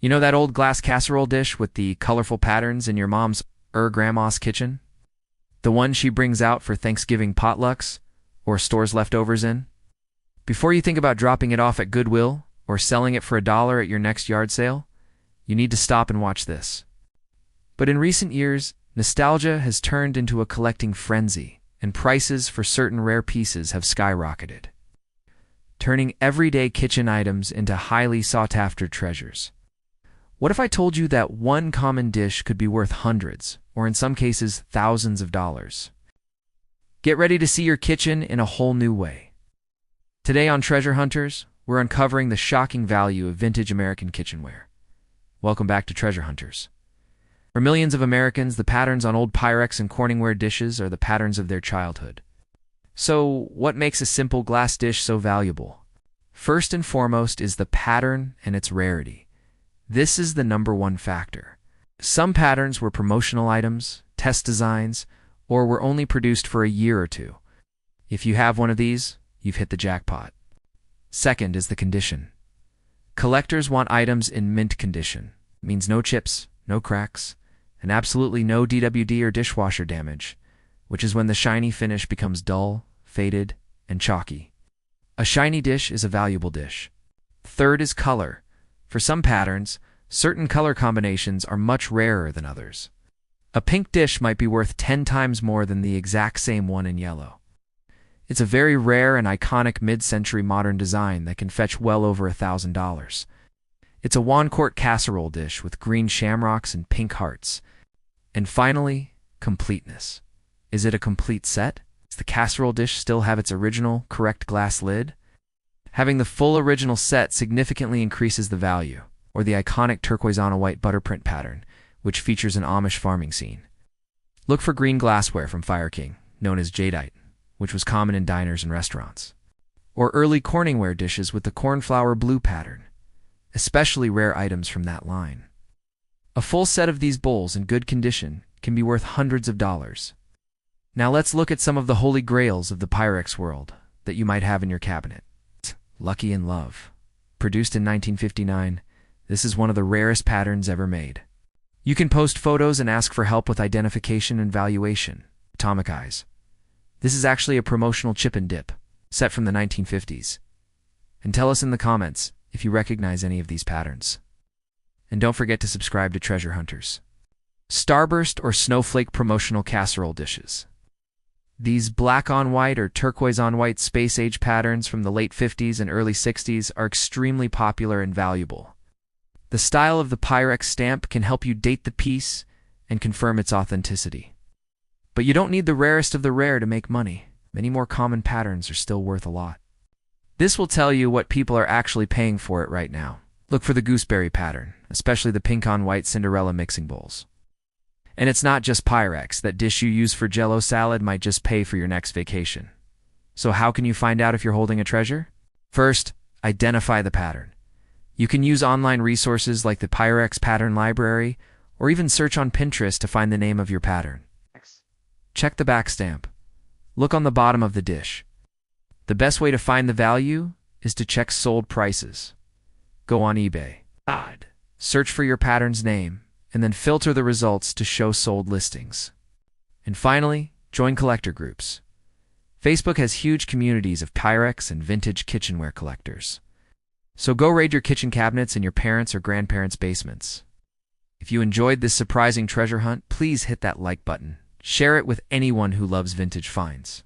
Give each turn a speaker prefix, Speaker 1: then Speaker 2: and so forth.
Speaker 1: You know that old glass casserole dish with the colorful patterns in your mom's grandma's kitchen? The one she brings out for Thanksgiving potlucks or stores leftovers in? Before you think about dropping it off at Goodwill or selling it for $1 at your next yard sale, you need to stop and watch this. But in recent years, nostalgia has turned into a collecting frenzy, and prices for certain rare pieces have skyrocketed, turning everyday kitchen items into highly sought-after treasures. What if I told you that one common dish could be worth hundreds, or in some cases, thousands of dollars? Get ready to see your kitchen in a whole new way. Today on Treasure Hunters, we're uncovering the shocking value of vintage American kitchenware. Welcome back to Treasure Hunters. For millions of Americans, the patterns on old Pyrex and CorningWare dishes are the patterns of their childhood. So, what makes a simple glass dish so valuable? First and foremost is the pattern and its rarity. This is the #1 factor. Some patterns were promotional items, test designs, or were only produced for a year or two. If you have one of these, you've hit the jackpot. Second is the condition. Collectors want items in mint condition. It means no chips, no cracks, and absolutely no DWD or dishwasher damage, which is when the shiny finish becomes dull, faded, and chalky. A shiny dish is a valuable dish. Third is color. For some patterns, certain color combinations are much rarer than others. A pink dish might be worth 10 times more than the exact same one in yellow. It's a very rare and iconic mid-century modern design that can fetch well over $1,000. It's a one-quart casserole dish with green shamrocks and pink hearts. And finally, completeness. Is it a complete set? Does the casserole dish still have its original, correct glass lid? Having the full original set significantly increases the value, or the iconic Turquoise Amish Butterprint pattern, which features an Amish farming scene. Look for green glassware from Fire King, known as Jadeite, which was common in diners and restaurants. Or early CorningWare dishes with the Cornflower blue pattern, especially rare items from that line. A full set of these bowls in good condition can be worth hundreds of dollars. Now let's look at some of the holy grails of the Pyrex world that you might have in your cabinet. Lucky in Love. Produced in 1959, this is one of the rarest patterns ever made. You can post photos and ask for help with identification and valuation. Atomic Eyes. This is actually a promotional chip and dip, set from the 1950s. And tell us in the comments if you recognize any of these patterns. And don't forget to subscribe to Treasure Hunters. Starburst or Snowflake promotional casserole dishes. These black on white or turquoise on white space age patterns from the late 50s and early 60s are extremely popular and valuable. The style of the Pyrex stamp can help you date the piece and confirm its authenticity. But you don't need the rarest of the rare to make money. Many more common patterns are still worth a lot. This will tell you what people are actually paying for it right now. Look for the Gooseberry pattern, especially the pink on white Cinderella mixing bowls. And it's not just Pyrex. That dish you use for Jell-O salad might just pay for your next vacation. So how can you find out if you're holding a treasure? First, identify the pattern. You can use online resources like the Pyrex Pattern Library, or even search on Pinterest to find the name of your pattern. Check the back stamp. Look on the bottom of the dish. The best way to find the value is to check sold prices. Go on eBay. Search for your pattern's name, and then filter the results to show sold listings. And finally, join collector groups. Facebook has huge communities of Pyrex and vintage kitchenware collectors. So go raid your kitchen cabinets in your parents' or grandparents' basements. If you enjoyed this surprising treasure hunt, please hit that like button. Share it with anyone who loves vintage finds.